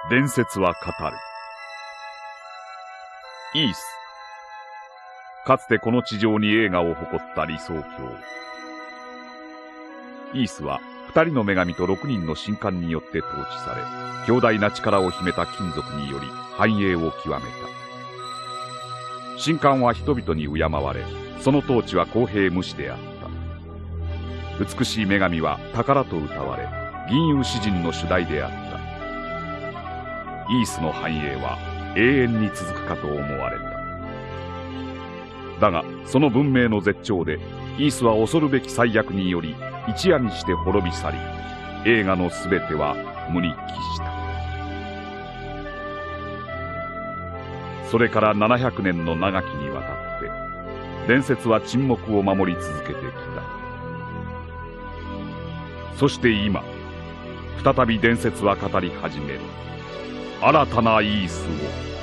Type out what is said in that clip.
伝説は語る。イース。かつてこの地上に栄華を誇った理想郷。イースは2人の女神と6人の神官によって統治され、強大な力を秘めた金属により繁栄を極めた。神官は人々に敬われ、その統治は公平無私であった。美しい女神は宝と謳われ、銀融詩人の主題であった。イースの繁栄は永遠に続くかと思われた。だがその文明の絶頂でイースは恐るべき災厄により一夜にして滅び去り、栄華のすべては無に帰した。それから700年の長きにわたって伝説は沈黙を守り続けてきた。そして今再び伝説は語り始める。新たなイースを。